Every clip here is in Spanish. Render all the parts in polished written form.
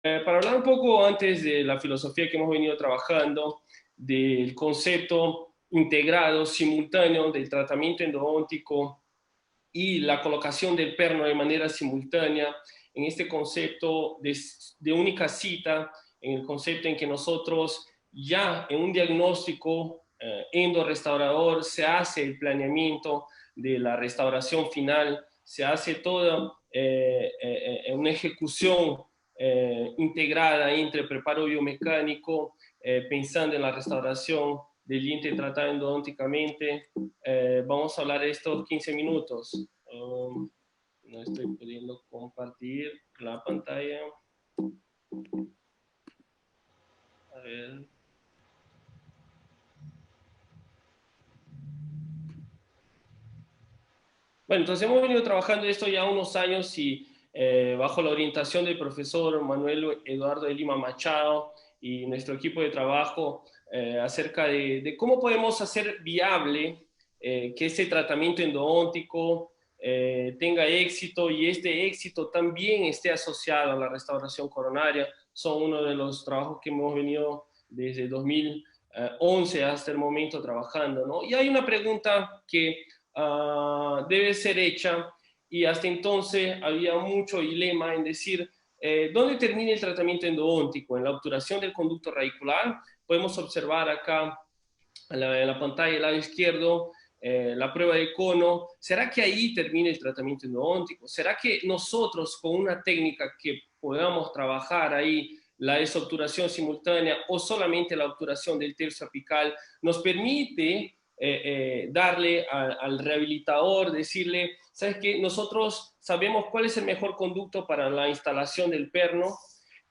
Para hablar un poco antes de la filosofía que hemos venido trabajando, del concepto integrado, simultáneo del tratamiento endodóntico y la colocación del perno de manera simultánea, en este concepto de única cita, en el concepto en que nosotros ya en un diagnóstico endorestaurador se hace el planeamiento de la restauración final, se hace toda una ejecución integrada entre preparo biomecánico, pensando en la restauración del diente tratado endodónticamente. Vamos a hablar de estos 15 minutos. No estoy pudiendo compartir la pantalla. A ver. Bueno, entonces hemos venido trabajando esto ya unos años y bajo la orientación del profesor Manuel Eduardo de Lima Machado y nuestro equipo de trabajo acerca de cómo podemos hacer viable que este tratamiento endodóntico tenga éxito y este éxito también esté asociado a la restauración coronaria. Son uno de los trabajos que hemos venido desde 2011 hasta el momento trabajando, ¿no? Y hay una pregunta que debe ser hecha y hasta entonces había mucho dilema en decir ¿dónde termina el tratamiento endodóntico? En la obturación del conducto radicular. Podemos observar acá en la pantalla del lado izquierdo la prueba de cono. ¿Será que ahí termina el tratamiento endodóntico? ¿Será que nosotros con una técnica que podamos trabajar ahí, la desobturación simultánea o solamente la obturación del tercio apical, nos permite darle al rehabilitador, decirle, ¿sabes qué? Nosotros sabemos cuál es el mejor conducto para la instalación del perno?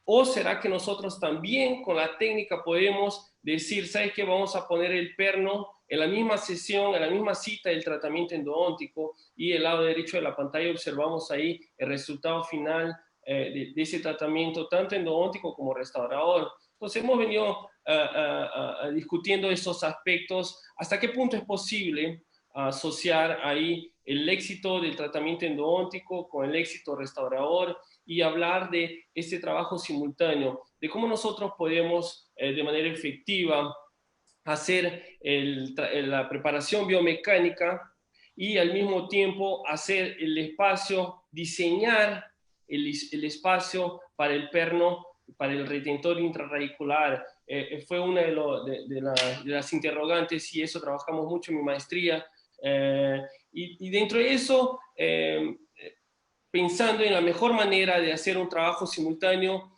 ¿O será que nosotros también con la técnica podemos decir, ¿sabes qué? Vamos a poner el perno en la misma sesión, en la misma cita del tratamiento endodóntico, y el lado derecho de la pantalla observamos ahí el resultado final de ese tratamiento, tanto endodóntico como restaurador. Entonces hemos venido discutiendo estos aspectos, hasta qué punto es posible asociar ahí el éxito del tratamiento endodóntico con el éxito restaurador, y hablar de este trabajo simultáneo, de cómo nosotros podemos de manera efectiva hacer la preparación biomecánica y al mismo tiempo hacer el espacio, diseñar el espacio para el perno, para el retentor intraradicular. Fue una de las interrogantes y eso trabajamos mucho en mi maestría. Y dentro de eso, pensando en la mejor manera de hacer un trabajo simultáneo,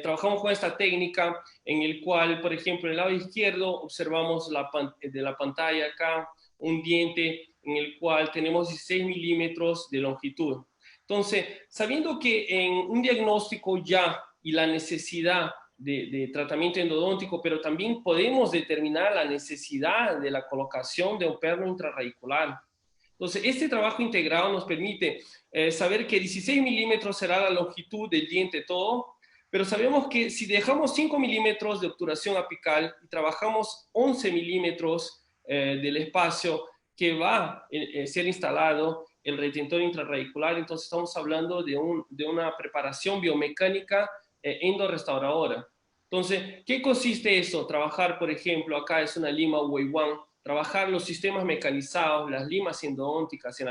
trabajamos con esta técnica en el cual, por ejemplo, en el lado izquierdo observamos de la pantalla acá un diente en el cual tenemos 16 milímetros de longitud. Entonces, sabiendo que en un diagnóstico ya y la necesidad de tratamiento endodóntico, pero también podemos determinar la necesidad de la colocación de un perno intraradicular. Entonces, este trabajo integrado nos permite saber que 16 milímetros será la longitud del diente todo, pero sabemos que si dejamos 5 milímetros de obturación apical y trabajamos 11 milímetros del espacio que va a ser instalado el retentor intraradicular, entonces estamos hablando de una preparación biomecánica endorestauradora. Entonces, ¿qué consiste eso? Trabajar, por ejemplo, acá es una lima Weiwan, trabajar los sistemas mecanizados, las limas endodónticas en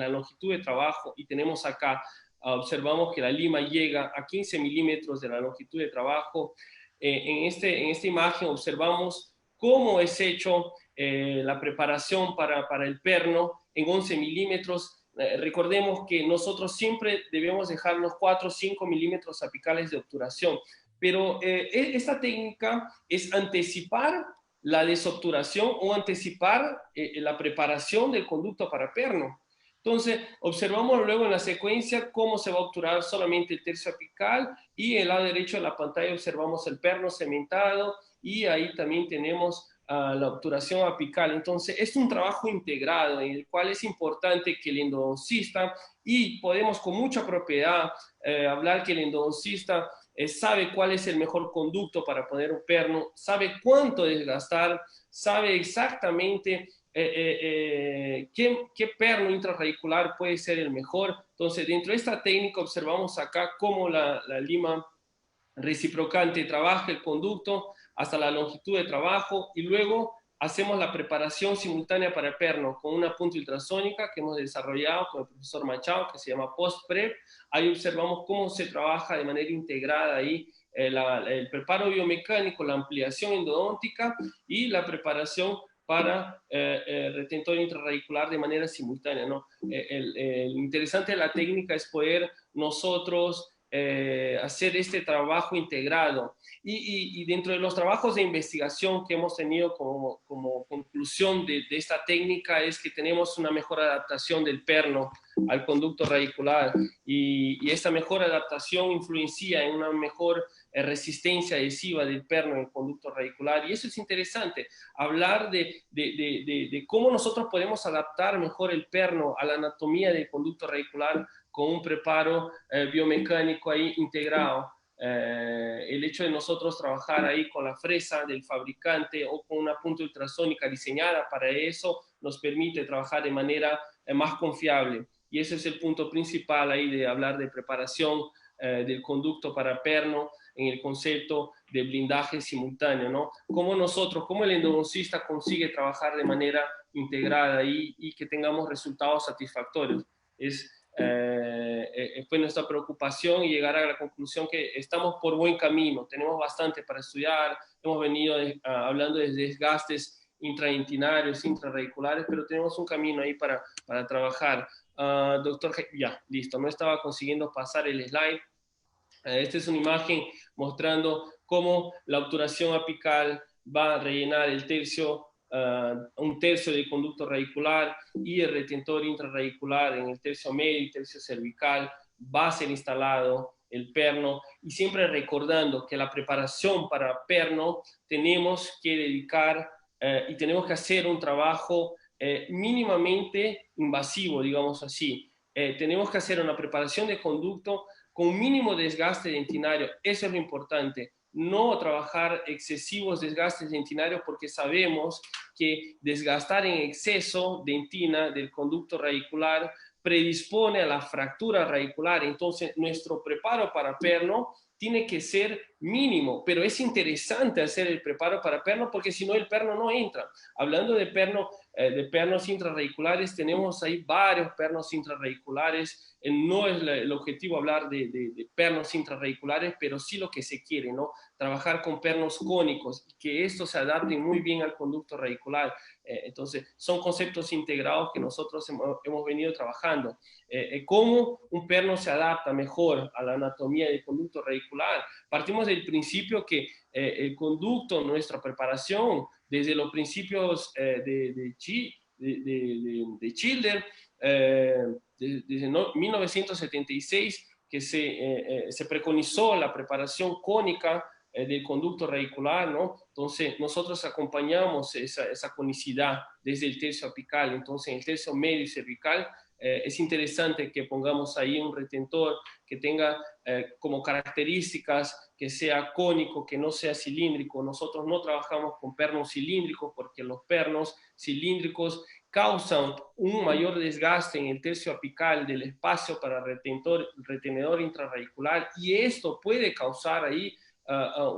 la longitud de trabajo, y tenemos acá, observamos que la lima llega a 15 milímetros de la longitud de trabajo. En esta imagen observamos cómo es hecho la preparación para el perno en 11 milímetros. Recordemos que nosotros siempre debemos dejarnos 4 o 5 milímetros apicales de obturación, pero esta técnica es anticipar la desobturación o anticipar la preparación del conducto para perno. Entonces, observamos luego en la secuencia cómo se va a obturar solamente el tercio apical, y en el lado derecho de la pantalla observamos el perno cementado, y ahí también tenemos la obturación apical. Entonces, es un trabajo integrado en el cual es importante que el endodoncista, y podemos con mucha propiedad hablar que el endodoncista sabe cuál es el mejor conducto para poner un perno, sabe cuánto desgastar, sabe exactamente qué perno intraradicular puede ser el mejor. Entonces, dentro de esta técnica observamos acá cómo la lima reciprocante trabaja el conducto hasta la longitud de trabajo y luego hacemos la preparación simultánea para el perno con una punta ultrasónica que hemos desarrollado con el profesor Machado, que se llama post-prep. Ahí observamos cómo se trabaja de manera integrada ahí el preparo biomecánico, la ampliación endodóntica y la preparación para retentor intraradicular de manera simultánea, ¿no? El interesante de la técnica es poder nosotros hacer este trabajo integrado. Y dentro de los trabajos de investigación que hemos tenido como conclusión de esta técnica es que tenemos una mejor adaptación del perno al conducto radicular y esta mejor adaptación influencia en una mejor resistencia adhesiva del perno en el conducto radicular. Y eso es interesante, hablar de cómo nosotros podemos adaptar mejor el perno a la anatomía del conducto radicular con un preparo biomecánico ahí integrado. El hecho de nosotros trabajar ahí con la fresa del fabricante o con una punta ultrasónica diseñada para eso nos permite trabajar de manera más confiable. Y ese es el punto principal ahí de hablar de preparación del conducto para perno en el concepto de blindaje simultáneo, ¿no? Cómo nosotros, cómo el endodoncista consigue trabajar de manera integrada y que tengamos resultados satisfactorios. Fue nuestra preocupación y llegar a la conclusión que estamos por buen camino, tenemos bastante para estudiar, hemos venido hablando de desgastes intradentinarios, intrarradiculares, pero tenemos un camino ahí para trabajar. Doctor, ya, listo, no estaba consiguiendo pasar el slide. Esta es una imagen mostrando cómo la obturación apical va a rellenar el tercio, un tercio del conducto radicular y el retentor intrarradicular en el tercio medio y tercio cervical va a ser instalado el perno y siempre recordando que la preparación para perno tenemos que dedicar y tenemos que hacer un trabajo mínimamente invasivo, digamos así. Tenemos que hacer una preparación de conducto con mínimo desgaste dentinario, eso es lo importante, no trabajar excesivos desgastes dentinarios porque sabemos que desgastar en exceso dentina del conducto radicular predispone a la fractura radicular, entonces nuestro preparo para perno tiene que ser mínimo, pero es interesante hacer el preparo para perno porque si no el perno no entra. Hablando de pernos intrarradiculares, tenemos ahí varios pernos intrarradiculares. No es el objetivo hablar de pernos intrarradiculares, pero sí lo que se quiere, ¿no? Trabajar con pernos cónicos, que estos se adapten muy bien al conducto radicular. Entonces, son conceptos integrados que nosotros hemos venido trabajando. ¿Cómo un perno se adapta mejor a la anatomía del conducto radicular? Partimos del principio que el conducto, nuestra preparación, desde los principios de Childer, desde 1976, que se preconizó la preparación cónica del conducto radicular, ¿no? Entonces, nosotros acompañamos esa conicidad desde el tercio apical, entonces en el tercio medio y cervical es interesante que pongamos ahí un retentor que tenga como características que sea cónico, que no sea cilíndrico. Nosotros no trabajamos con pernos cilíndricos porque los pernos cilíndricos causan un mayor desgaste en el tercio apical del espacio para retenedor intrarradicular y esto puede causar ahí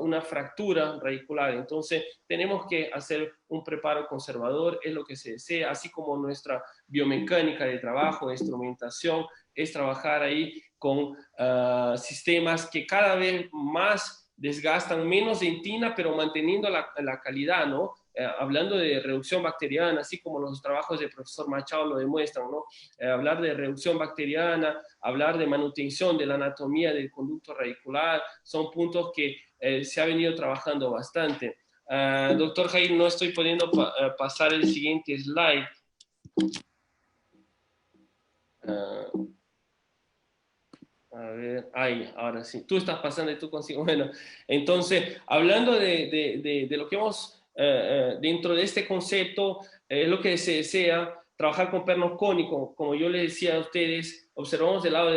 una fractura radicular. Entonces, tenemos que hacer un preparo conservador, es lo que se desea, así como nuestra biomecánica de trabajo, de instrumentación, es trabajar ahí con sistemas que cada vez más desgastan menos dentina, pero manteniendo la calidad, ¿no? Hablando de reducción bacteriana, así como los trabajos del profesor Machado lo demuestran, ¿no? Hablar de reducción bacteriana, hablar de manutención de la anatomía del conducto radicular, son puntos que se ha venido trabajando bastante. Doctor Jair, no estoy pudiendo pasar el siguiente slide. A ver, ahí, ahora sí. Tú estás pasando y tú consigo. Bueno, entonces, hablando de lo que hemos dentro de este concepto, es lo que se desea, trabajar con pernos cónicos. Como yo les decía a ustedes, observamos del lado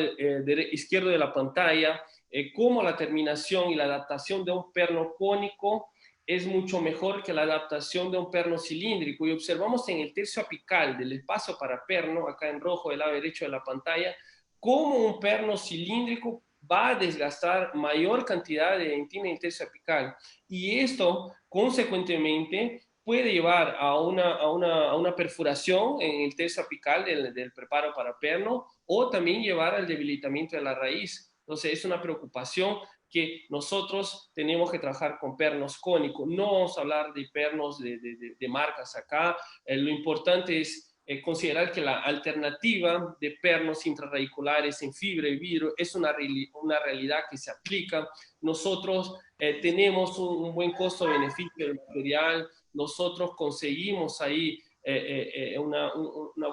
izquierdo de la pantalla cómo la terminación y la adaptación de un perno cónico es mucho mejor que la adaptación de un perno cilíndrico. Y observamos en el tercio apical del espacio para perno, acá en rojo del lado derecho de la pantalla, cómo un perno cilíndrico va a desgastar mayor cantidad de dentina en el tercio apical. Y esto, consecuentemente, puede llevar a una perforación en el tercio apical del preparo para perno o también llevar al debilitamiento de la raíz. Entonces, es una preocupación que nosotros tenemos que trabajar con pernos cónicos. No vamos a hablar de pernos de marcas acá. Lo importante es considerar que la alternativa de pernos intrarradiculares en fibra y vidrio es una realidad que se aplica. Nosotros tenemos un buen costo-beneficio del material, nosotros conseguimos ahí una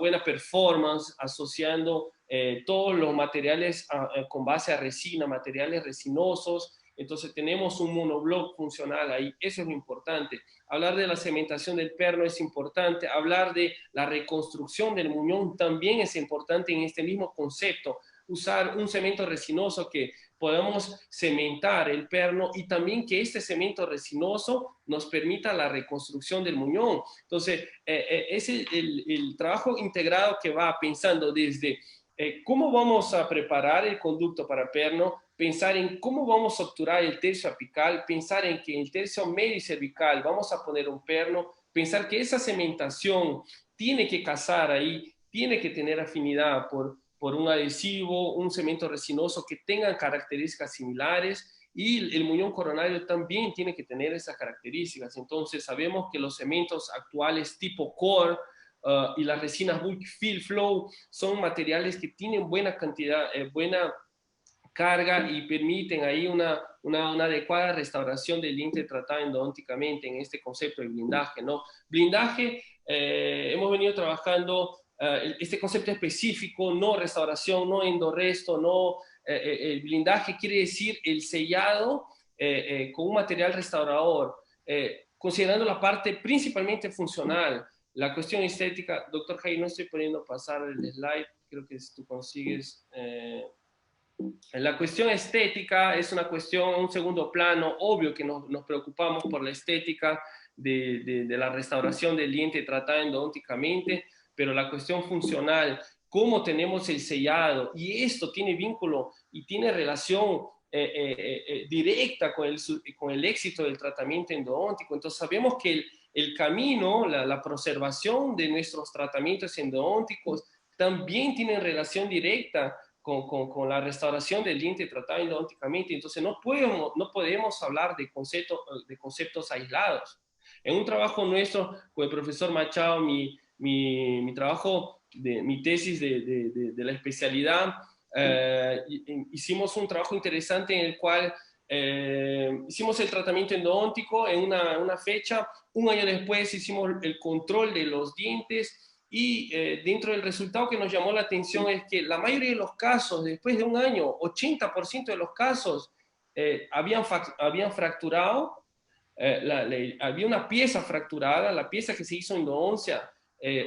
buena performance asociando todos los materiales con base a resina, materiales resinosos. Entonces tenemos un monobloc funcional ahí, eso es lo importante. Hablar de la cementación del perno es importante, hablar de la reconstrucción del muñón también es importante en este mismo concepto. Usar un cemento resinoso que podamos cementar el perno y también que este cemento resinoso nos permita la reconstrucción del muñón. Entonces, es el trabajo integrado que va pensando desde cómo vamos a preparar el conducto para perno, pensar en cómo vamos a obturar el tercio apical, pensar en que en el tercio medio y cervical vamos a poner un perno, pensar que esa cementación tiene que casar ahí, tiene que tener afinidad por un adhesivo, un cemento resinoso que tengan características similares y el muñón coronario también tiene que tener esas características. Entonces sabemos que los cementos actuales tipo core y las resinas bulk fill flow son materiales que tienen buena cantidad, buena carga y permiten ahí una adecuada restauración del diente tratado endodónticamente en este concepto de blindaje, ¿no? Blindaje, hemos venido trabajando este concepto específico, no restauración, no endorresto, no, el blindaje quiere decir el sellado con un material restaurador, considerando la parte principalmente funcional. La cuestión estética, doctor Jai, no estoy poniendo pasar el slide, creo que si tú consigues... La cuestión estética es una cuestión, un segundo plano, obvio que nos preocupamos por la estética de la restauración del diente tratado endodónticamente, pero la cuestión funcional, cómo tenemos el sellado, y esto tiene vínculo y tiene relación directa con el éxito del tratamiento endodóntico. Entonces sabemos que el camino, la preservación de nuestros tratamientos endodónticos también tiene relación directa con la restauración del diente tratado endodónticamente. Entonces no podemos hablar de conceptos aislados. En un trabajo nuestro con el profesor Machado, mi trabajo, mi tesis de la especialidad, hicimos un trabajo interesante en el cual hicimos el tratamiento endodóntico en una fecha, un año después hicimos el control de los dientes y dentro del resultado que nos llamó la atención es que la mayoría de los casos, después de un año, 80% de los casos habían fracturado, había una pieza fracturada, la pieza que se hizo endodoncia,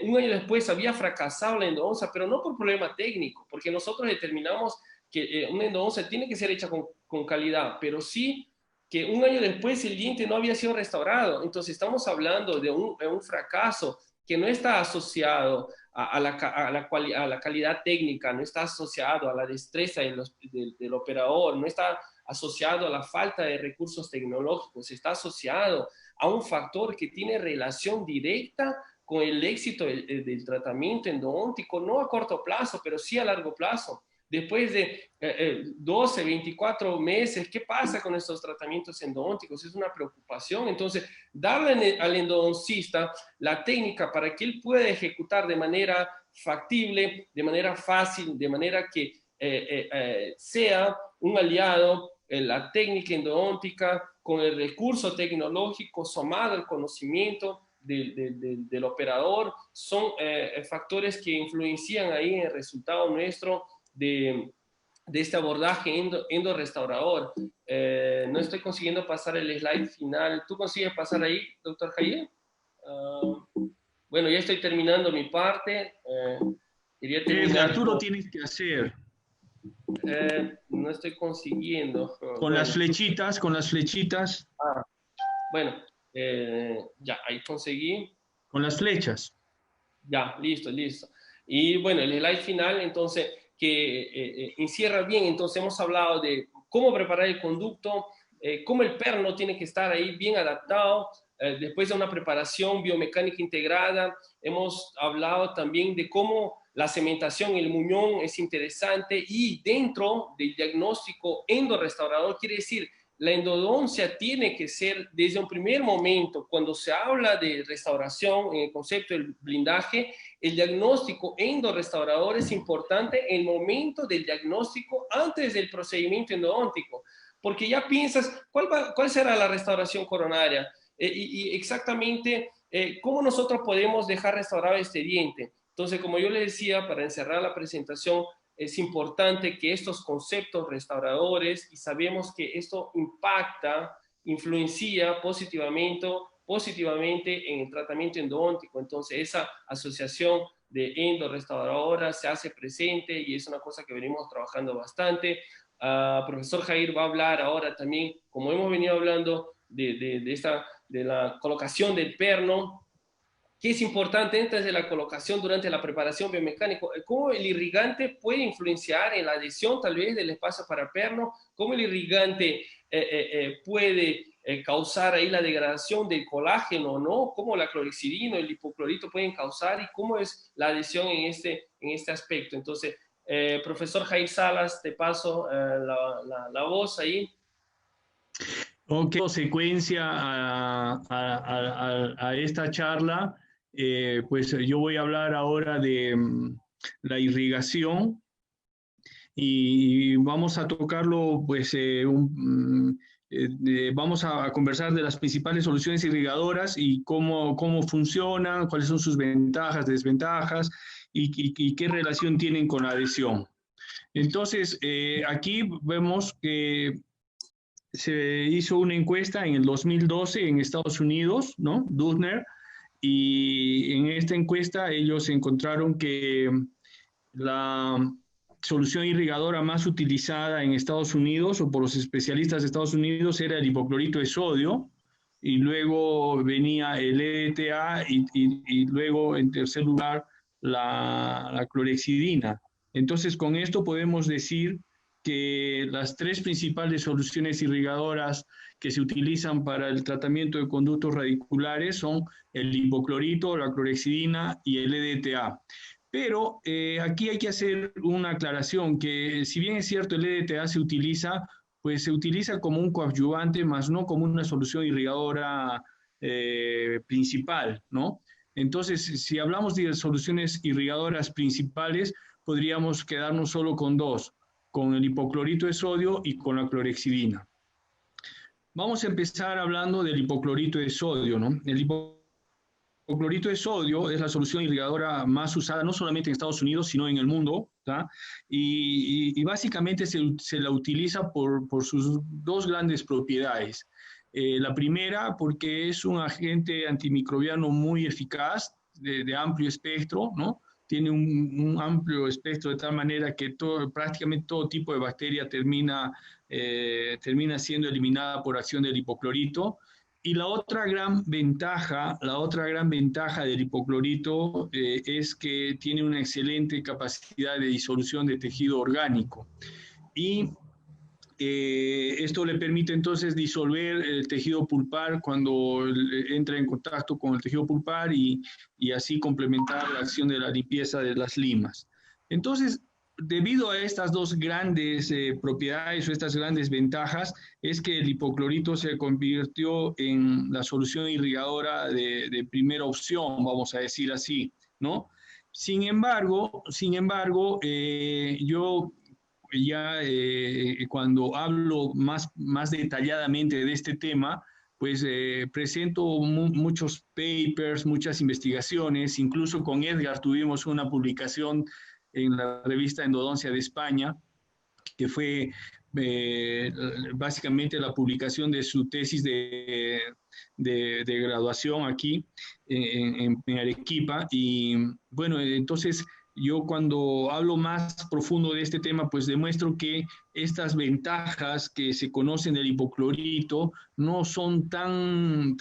un año después había fracasado la endodoncia, pero no por problema técnico, porque nosotros determinamos que una endodoncia tiene que ser hecha con calidad, pero sí que un año después el diente no había sido restaurado. Entonces estamos hablando de un fracaso que no está asociado a la calidad técnica, no está asociado a la destreza del operador, no está asociado a la falta de recursos tecnológicos, está asociado a un factor que tiene relación directa con el éxito del tratamiento endodóntico, no a corto plazo, pero sí a largo plazo. Después de 12, 24 meses, ¿qué pasa con estos tratamientos endodónticos? Es una preocupación. Entonces, darle al endodoncista la técnica para que él pueda ejecutar de manera factible, de manera fácil, de manera que sea un aliado la técnica endodóntica con el recurso tecnológico sumado al conocimiento del operador, son factores que influencian ahí en el resultado nuestro de este abordaje endorestaurador. No estoy consiguiendo pasar el slide final. ¿Tú consigues pasar ahí, doctor Jair? Bueno, ya estoy terminando mi parte. Quería terminar. Arturo, tienes que hacer No estoy consiguiendo. con las flechitas, con las flechitas. Bueno, ya, ahí conseguí. Con las flechas. Ya, listo, listo. Y bueno, el slide final, entonces, que encierra bien. Entonces hemos hablado de cómo preparar el conducto, cómo el perno tiene que estar ahí bien adaptado, después de una preparación biomecánica integrada. Hemos hablado también de cómo la cementación, el muñón es interesante, y dentro del diagnóstico endorrestaurador, quiere decir, la endodoncia tiene que ser desde un primer momento, cuando se habla de restauración en el concepto del blindaje, el diagnóstico endorrestaurador es importante en el momento del diagnóstico antes del procedimiento endodóntico, porque ya piensas, ¿cuál será la restauración coronaria? Y exactamente cómo nosotros podemos dejar restaurado este diente. Entonces, como yo le decía, para encerrar la presentación, es importante que estos conceptos restauradores, y sabemos que esto impacta, influencia positivamente en el tratamiento endodóntico. Entonces, esa asociación de endorrestauradora se hace presente y es una cosa que venimos trabajando bastante. Profesor Jair va a hablar ahora también, como hemos venido hablando, de la colocación del perno, que es importante antes de la colocación, durante la preparación biomecánica, cómo el irrigante puede influenciar en la adhesión tal vez del espacio para perno, cómo el irrigante puede causar ahí la degradación del colágeno, ¿no? Cómo la clorexidina y el hipoclorito pueden causar, y cómo es la adhesión en este aspecto. Entonces, profesor Jair Salas, te paso la voz ahí. Ok, secuencia a esta charla, pues yo voy a hablar ahora de la irrigación, y vamos a tocarlo, pues vamos a conversar de las principales soluciones irrigadoras y cómo funcionan, cuáles son sus ventajas, desventajas, y qué relación tienen con la adhesión. Entonces, aquí vemos que se hizo una encuesta en el 2012 en Estados Unidos, ¿no? Dutner, y en esta encuesta ellos encontraron que la solución irrigadora más utilizada en Estados Unidos, o por los especialistas de Estados Unidos, era el hipoclorito de sodio, y luego venía el EDTA, y luego, en tercer lugar, la clorexidina. Entonces, con esto podemos decir que las tres principales soluciones irrigadoras que se utilizan para el tratamiento de conductos radiculares son el hipoclorito, la clorexidina y el EDTA. Pero aquí hay que hacer una aclaración, que si bien es cierto el EDTA se utiliza, pues se utiliza como un coadyuvante, más no como una solución irrigadora principal, ¿no? Entonces, si hablamos de soluciones irrigadoras principales, podríamos quedarnos solo con dos, con el hipoclorito de sodio y con la clorexidina. Vamos a empezar hablando del hipoclorito de sodio, ¿no? El hipoclorito de sodio es la solución irrigadora más usada no solamente en Estados Unidos, sino en el mundo, ¿tá? Y básicamente se la utiliza por sus dos grandes propiedades. La primera, porque es un agente antimicrobiano muy eficaz, de amplio espectro, ¿no? Tiene un amplio espectro de tal manera que prácticamente todo tipo de bacteria termina siendo eliminada por acción del hipoclorito. Y la otra gran ventaja del hipoclorito es que tiene una excelente capacidad de disolución de tejido orgánico. Y esto le permite entonces disolver el tejido pulpar cuando entra en contacto con el tejido pulpar, y así complementar la acción de la limpieza de las limas. Entonces, debido a estas dos grandes propiedades, o estas grandes ventajas, es que el hipoclorito se convirtió en la solución irrigadora de primera opción, vamos a decir así, ¿no? Sin embargo, yo ya cuando hablo más detalladamente de este tema, pues presento muchos papers, muchas investigaciones. Incluso con Edgar tuvimos una publicación en la revista Endodoncia de España, que fue básicamente la publicación de su tesis de graduación aquí en Arequipa. Y bueno, entonces yo, cuando hablo más profundo de este tema, pues demuestro que estas ventajas que se conocen del hipoclorito no son tan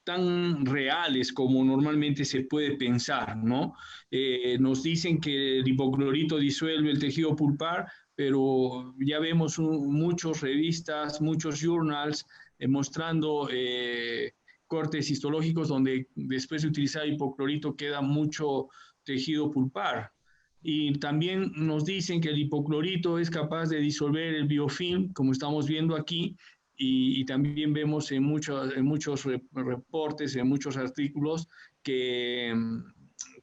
tan reales como normalmente se puede pensar, ¿no? Nos dicen que el hipoclorito disuelve el tejido pulpar, pero ya vemos muchas revistas, muchos journals mostrando cortes histológicos donde después de utilizar hipoclorito queda mucho tejido pulpar. Y también nos dicen que el hipoclorito es capaz de disolver el biofilm, como estamos viendo aquí, y también vemos en muchos reportes, en muchos artículos, que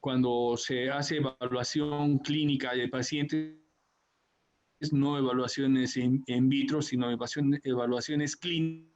cuando se hace evaluación clínica de pacientes, no evaluaciones in vitro, sino evaluaciones clínicas,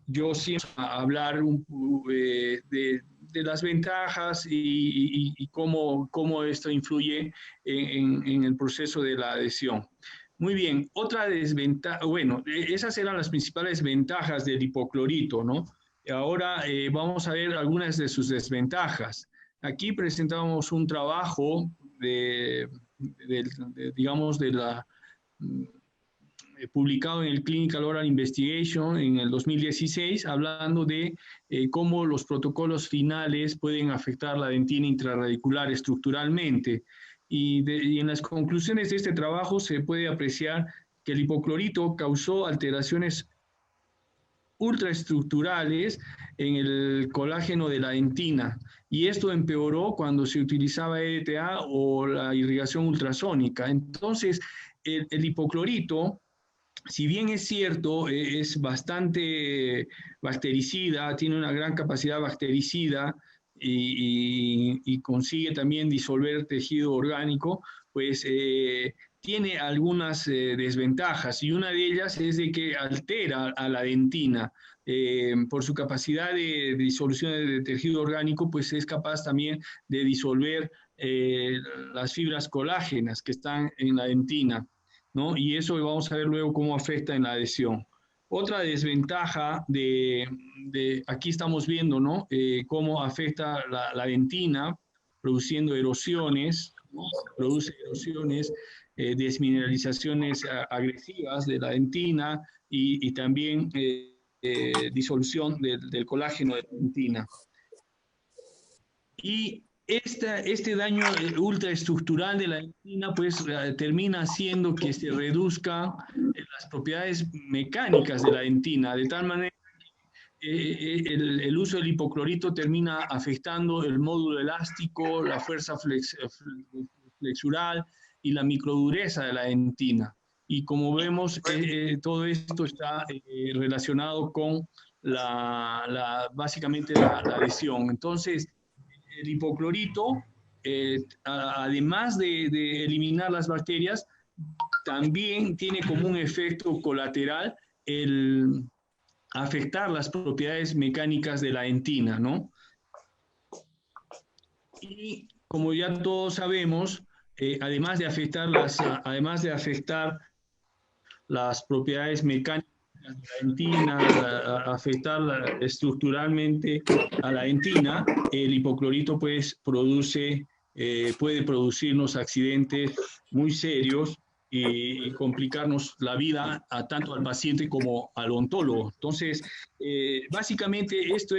yo siempre hablar de las ventajas y cómo esto influye en el proceso de la adhesión. Muy bien, otra desventaja, bueno, esas eran las principales ventajas del hipoclorito, ¿no? Ahora vamos a ver algunas de sus desventajas. Aquí presentamos un trabajo digamos, de la publicado en el Clinical Oral Investigation en el 2016, hablando de cómo los protocolos finales pueden afectar la dentina intraradicular estructuralmente. Y en las conclusiones de este trabajo se puede apreciar que el hipoclorito causó alteraciones ultraestructurales en el colágeno de la dentina, y esto empeoró cuando se utilizaba EDTA o la irrigación ultrasónica. Entonces, el hipoclorito, si bien es cierto, es bastante bactericida, tiene una gran capacidad bactericida y consigue también disolver tejido orgánico, pues tiene algunas desventajas, y una de ellas es de que altera a la dentina. Por su capacidad de disolución de tejido orgánico, pues es capaz también de disolver las fibras colágenas que están en la dentina, ¿no? Y eso vamos a ver luego cómo afecta en la adhesión. Otra desventaja aquí estamos viendo, ¿no? Cómo afecta la dentina, produciendo erosiones, ¿no? Produce erosiones, desmineralizaciones agresivas de la dentina y también disolución del colágeno de la dentina. Y este daño ultraestructural de la dentina pues termina haciendo que se reduzcan las propiedades mecánicas de la dentina, de tal manera que el uso del hipoclorito termina afectando el módulo elástico, la fuerza flexural y la microdureza de la dentina. Y como vemos, todo esto está relacionado con básicamente la adhesión. Entonces, el hipoclorito, además de eliminar las bacterias, también tiene como un efecto colateral el afectar las propiedades mecánicas de la dentina, ¿no? Y como ya todos sabemos, además de afectar las propiedades mecánicas de la dentina, afectar estructuralmente a la dentina, el hipoclorito pues puede producirnos accidentes muy serios y complicarnos la vida tanto al paciente como al odontólogo. Entonces, básicamente esto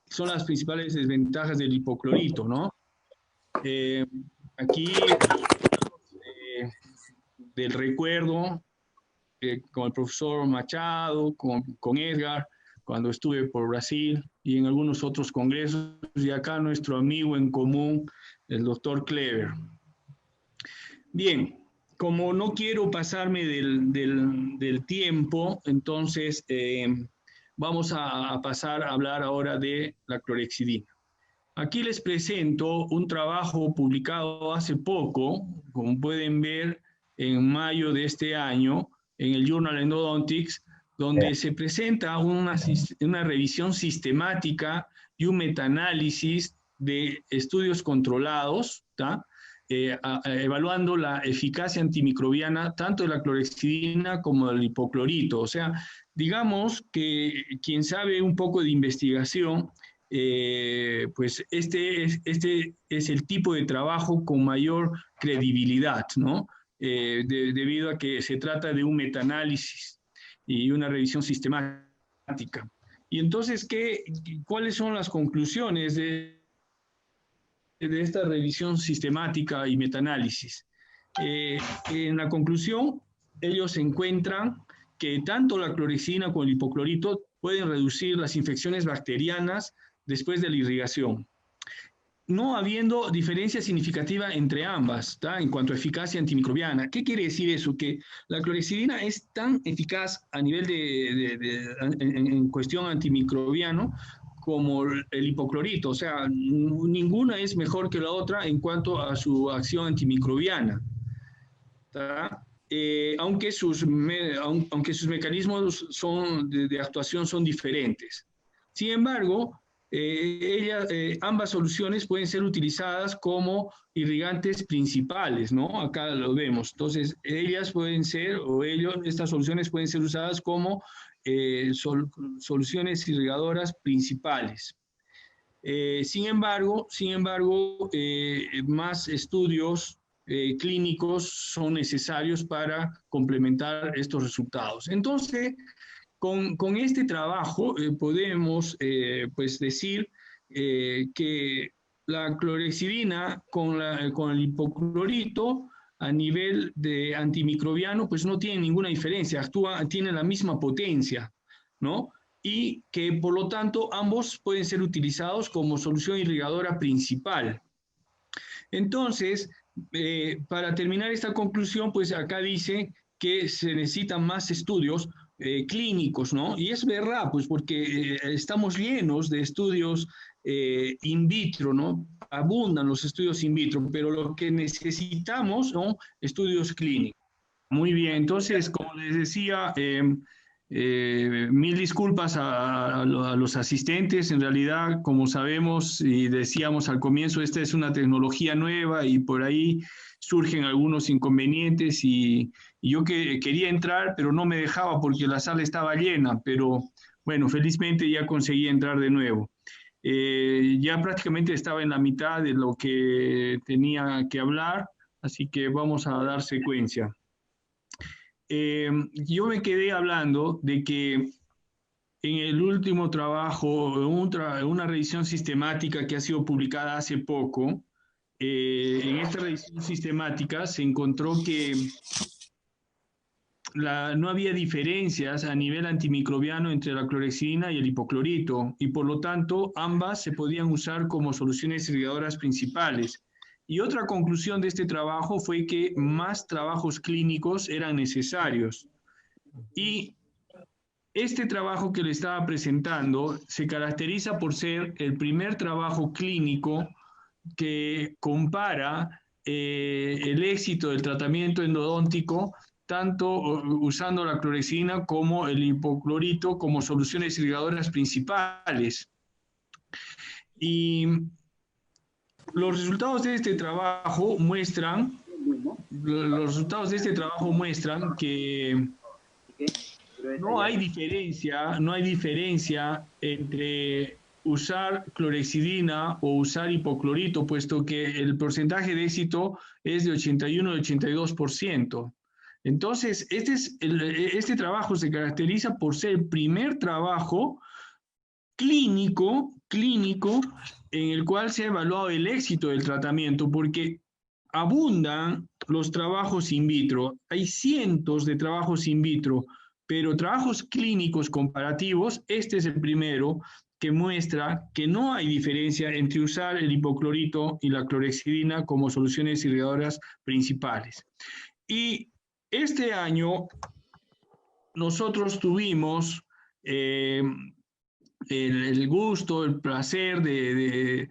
son las principales desventajas del hipoclorito, ¿no? Aquí del recuerdo con el profesor Machado, con Edgar, cuando estuve por Brasil y en algunos otros congresos, y acá nuestro amigo en común, el doctor Kleber. Bien, como no quiero pasarme del tiempo, entonces vamos a pasar a hablar ahora de la clorhexidina. Aquí les presento un trabajo publicado hace poco, como pueden ver, en mayo de este año, en el Journal Endodontics, donde se presenta una revisión sistemática y un metaanálisis de estudios controlados, ¿tá? evaluando la eficacia antimicrobiana tanto de la clorhexidina como del hipoclorito. O sea, digamos que quien sabe un poco de investigación, pues este es el tipo de trabajo con mayor credibilidad, ¿no? Debido a que se trata de un metaanálisis y una revisión sistemática. Y entonces, ¿cuáles son las conclusiones de esta revisión sistemática y metaanálisis? En la conclusión, ellos encuentran que tanto la clorhexidina como el hipoclorito pueden reducir las infecciones bacterianas después de la irrigación, no habiendo diferencia significativa entre ambas, ¿tá? En cuanto a eficacia antimicrobiana. ¿Qué quiere decir eso? Que la clorhexidina es tan eficaz a nivel en cuestión antimicrobiano como el hipoclorito, o sea, ninguna es mejor que la otra en cuanto a su acción antimicrobiana, ¿tá? Aunque sus mecanismos de actuación son diferentes. Sin embargo, ambas soluciones pueden ser utilizadas como irrigantes principales, ¿no? Acá lo vemos. Entonces, estas soluciones pueden ser usadas como soluciones irrigadoras principales. Sin embargo, más estudios clínicos son necesarios para complementar estos resultados. Entonces, con este trabajo podemos pues decir que la clorhexidina con el hipoclorito a nivel de antimicrobiano pues no tiene ninguna diferencia, tiene la misma potencia, ¿no? Y que por lo tanto ambos pueden ser utilizados como solución irrigadora principal. Entonces, para terminar esta conclusión, pues acá dice que se necesitan más estudios clínicos, ¿no? Y es verdad, pues porque estamos llenos de estudios in vitro, ¿no? Abundan los estudios in vitro, pero lo que necesitamos son estudios clínicos. Muy bien, entonces, como les decía, mil disculpas a los asistentes. En realidad, como sabemos y decíamos al comienzo, esta es una tecnología nueva y por ahí surgen algunos inconvenientes y yo quería entrar, pero no me dejaba porque la sala estaba llena, pero bueno, felizmente ya conseguí entrar de nuevo. Ya prácticamente estaba en la mitad de lo que tenía que hablar, así que vamos a dar secuencia. Yo me quedé hablando de que en el último trabajo, una revisión sistemática que ha sido publicada hace poco, en esta revisión sistemática se encontró que no había diferencias a nivel antimicrobiano entre la clorhexidina y el hipoclorito, y por lo tanto ambas se podían usar como soluciones irrigadoras principales. Y otra conclusión de este trabajo fue que más trabajos clínicos eran necesarios. Y este trabajo que le estaba presentando se caracteriza por ser el primer trabajo clínico que compara el éxito del tratamiento endodóntico tanto usando la clorhexidina como el hipoclorito como soluciones irrigadoras principales. Y los resultados de este trabajo muestran que no hay diferencia entre usar clorhexidina o usar hipoclorito, puesto que el porcentaje de éxito es de 81 y 82%. Entonces, este trabajo se caracteriza por ser el primer trabajo clínico en el cual se ha evaluado el éxito del tratamiento, porque abundan los trabajos in vitro. Hay cientos de trabajos in vitro, pero trabajos clínicos comparativos, este es el primero que muestra que no hay diferencia entre usar el hipoclorito y la clorhexidina como soluciones irrigadoras principales. Y este año nosotros tuvimos el gusto, el placer de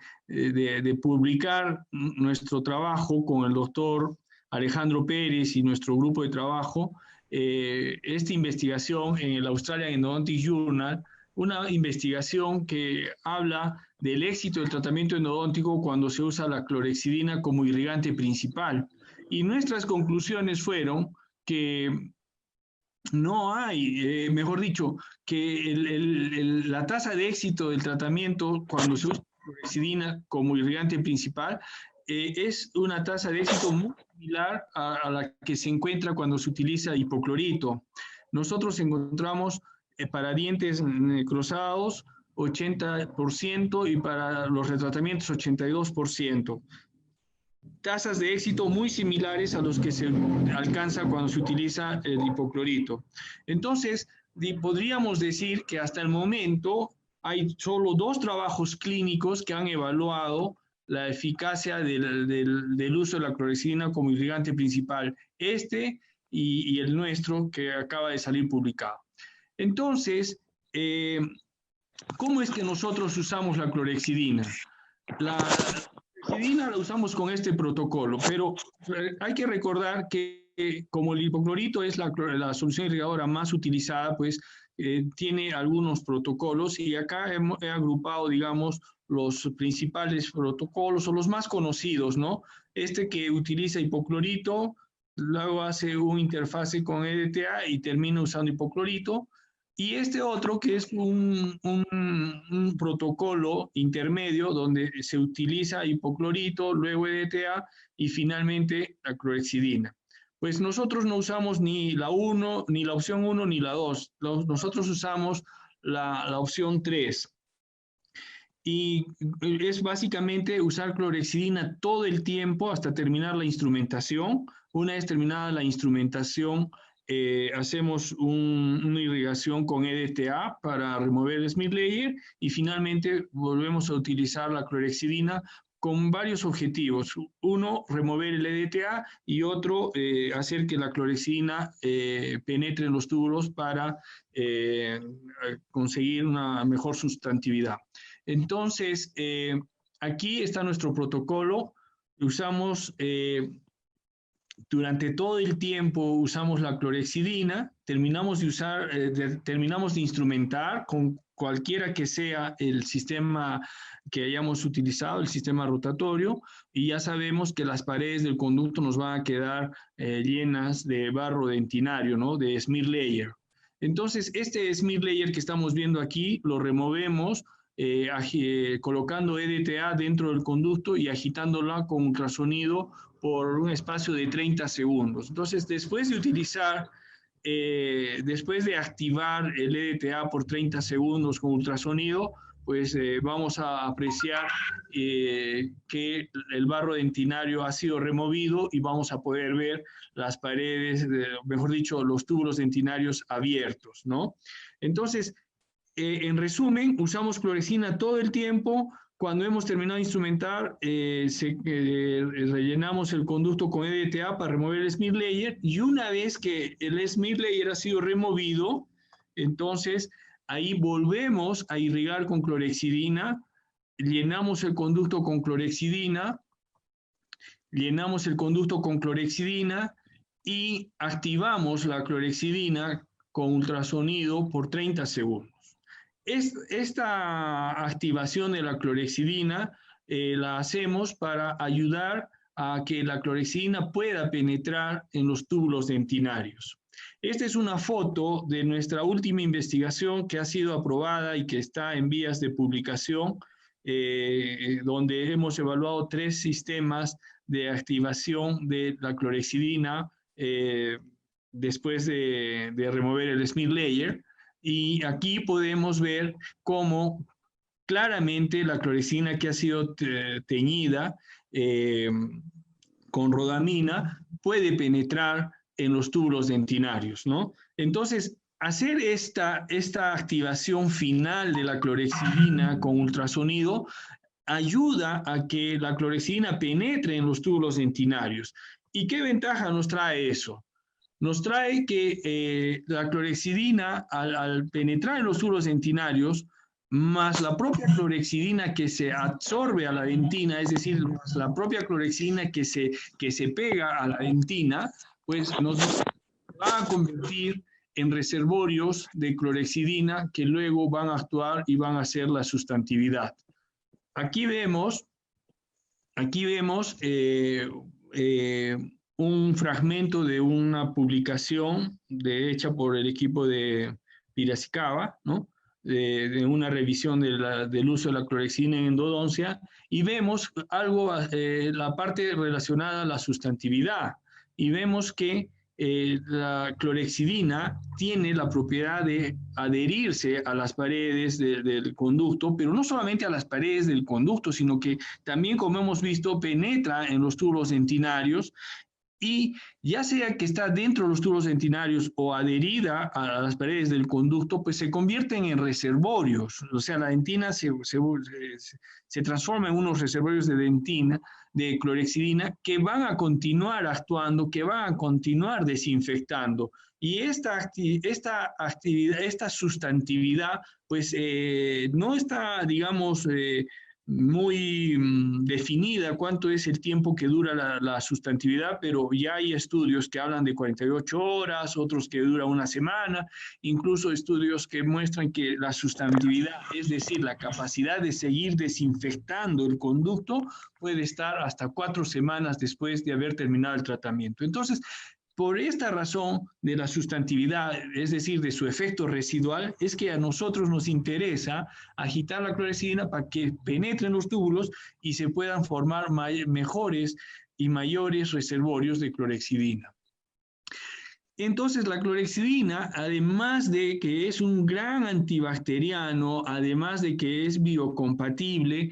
publicar nuestro trabajo con el doctor Alejandro Pérez y nuestro grupo de trabajo, esta investigación en el Australian Endodontic Journal, una investigación que habla del éxito del tratamiento endodóntico cuando se usa la clorhexidina como irrigante principal. Y nuestras conclusiones fueron que no hay, mejor dicho, que la tasa de éxito del tratamiento cuando se usa clorhexidina como irrigante principal es una tasa de éxito muy similar a la que se encuentra cuando se utiliza hipoclorito. Nosotros encontramos para dientes necrosados 80% y para los retratamientos 82%. Tasas de éxito muy similares a los que se alcanza cuando se utiliza el hipoclorito. Entonces, podríamos decir que hasta el momento hay solo 2 trabajos clínicos que han evaluado la eficacia del uso de la clorhexidina como irrigante principal, y el nuestro que acaba de salir publicado. Entonces, ¿cómo es que nosotros usamos la clorhexidina? La clorhexidina la usamos con este protocolo, pero hay que recordar que como el hipoclorito es la solución irrigadora más utilizada, pues tiene algunos protocolos, y acá he agrupado, digamos, los principales protocolos o los más conocidos, ¿no? Este que utiliza hipoclorito, luego hace un interfase con EDTA y termina usando hipoclorito. Y este otro que es un protocolo intermedio donde se utiliza hipoclorito, luego EDTA y finalmente la clorhexidina. Pues nosotros no usamos ni la 1, ni la opción 1, ni la 2. Nosotros usamos la opción 3. Y es básicamente usar clorhexidina todo el tiempo hasta terminar la instrumentación. Una vez terminada la instrumentación, hacemos una irrigación con EDTA para remover el Smith layer y finalmente volvemos a utilizar la clorhexidina con varios objetivos. Uno, remover el EDTA, y otro, hacer que la clorhexidina penetre en los túbulos para conseguir una mejor sustantividad. Entonces, aquí está nuestro protocolo. Usamos, durante todo el tiempo usamos la clorhexidina, terminamos de instrumentar con cualquiera que sea el sistema que hayamos utilizado, el sistema rotatorio, y ya sabemos que las paredes del conducto nos van a quedar llenas de barro dentinario, ¿no? De smear layer. Entonces, este smear layer que estamos viendo aquí, lo removemos colocando EDTA dentro del conducto y agitándola con ultrasonido por un espacio de 30 segundos. Entonces, después de activar el EDTA por 30 segundos con ultrasonido, pues vamos a apreciar que el barro dentinario ha sido removido y vamos a poder ver las paredes, mejor dicho, los túbulos dentinarios abiertos, ¿no? Entonces, en resumen, usamos clorhexidina todo el tiempo. Cuando hemos terminado de instrumentar, rellenamos el conducto con EDTA para remover el smear layer, y una vez que el smear layer ha sido removido, entonces ahí volvemos a irrigar con clorhexidina, llenamos el conducto con clorhexidina, y activamos la clorhexidina con ultrasonido por 30 segundos. Esta activación de la clorhexidina la hacemos para ayudar a que la clorhexidina pueda penetrar en los túbulos dentinarios. Esta es una foto de nuestra última investigación que ha sido aprobada y que está en vías de publicación, donde hemos evaluado 3 sistemas de activación de la clorhexidina después de remover el smear layer. Y aquí podemos ver cómo claramente la clorhexidina que ha sido teñida con rodamina puede penetrar en los túbulos dentinarios, ¿no? Entonces, hacer esta activación final de la clorhexidina con ultrasonido ayuda a que la clorhexidina penetre en los túbulos dentinarios. ¿Y qué ventaja nos trae eso? Nos trae que la clorhexidina, al penetrar en los túbulos dentinarios, más la propia clorhexidina que se absorbe a la dentina, es decir, más la propia clorhexidina que se pega a la dentina, pues nos va a convertir en reservorios de clorhexidina que luego van a actuar y van a hacer la sustantividad. Aquí vemos un fragmento de una publicación hecha por el equipo de Piracicaba, ¿no? De una revisión del uso de la clorhexidina en endodoncia, y vemos algo, la parte relacionada a la sustantividad, y vemos que la clorhexidina tiene la propiedad de adherirse a las paredes del conducto, pero no solamente a las paredes del conducto, sino que también, como hemos visto, penetra en los tubos dentinarios, y ya sea que está dentro de los tubos dentinarios o adherida a las paredes del conducto, pues se convierten en reservorios. O sea, la dentina se transforma en unos reservorios de dentina, de clorhexidina, que van a continuar actuando, que van a continuar desinfectando. Y esta sustantividad, pues no está, digamos, muy definida cuánto es el tiempo que dura la sustantividad, pero ya hay estudios que hablan de 48 horas, otros que dura una semana, incluso estudios que muestran que la sustantividad, es decir, la capacidad de seguir desinfectando el conducto, puede estar hasta 4 semanas después de haber terminado el tratamiento. Entonces, por esta razón de la sustantividad, es decir, de su efecto residual, es que a nosotros nos interesa agitar la clorhexidina para que penetren los túbulos y se puedan formar mejores y mayores reservorios de clorhexidina. Entonces, la clorhexidina, además de que es un gran antibacteriano, además de que es biocompatible,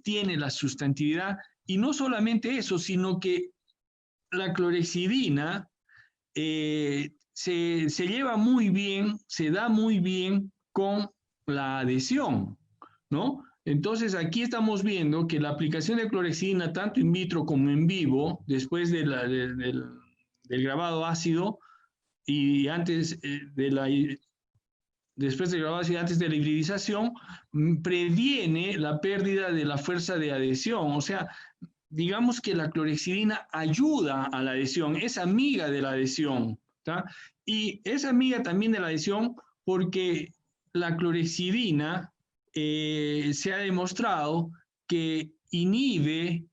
tiene la sustantividad, y no solamente eso, sino que la clorhexidina se lleva muy bien, se da muy bien con la adhesión, ¿no? Entonces, aquí estamos viendo que la aplicación de clorhexidina, tanto in vitro como en vivo, después del grabado ácido y antes después del grabado ácido, antes de la hibridización, previene la pérdida de la fuerza de adhesión. O sea, digamos que la clorhexidina ayuda a la adhesión, es amiga de la adhesión, ¿tá? Y es amiga también de la adhesión porque la clorhexidina se ha demostrado que inhibe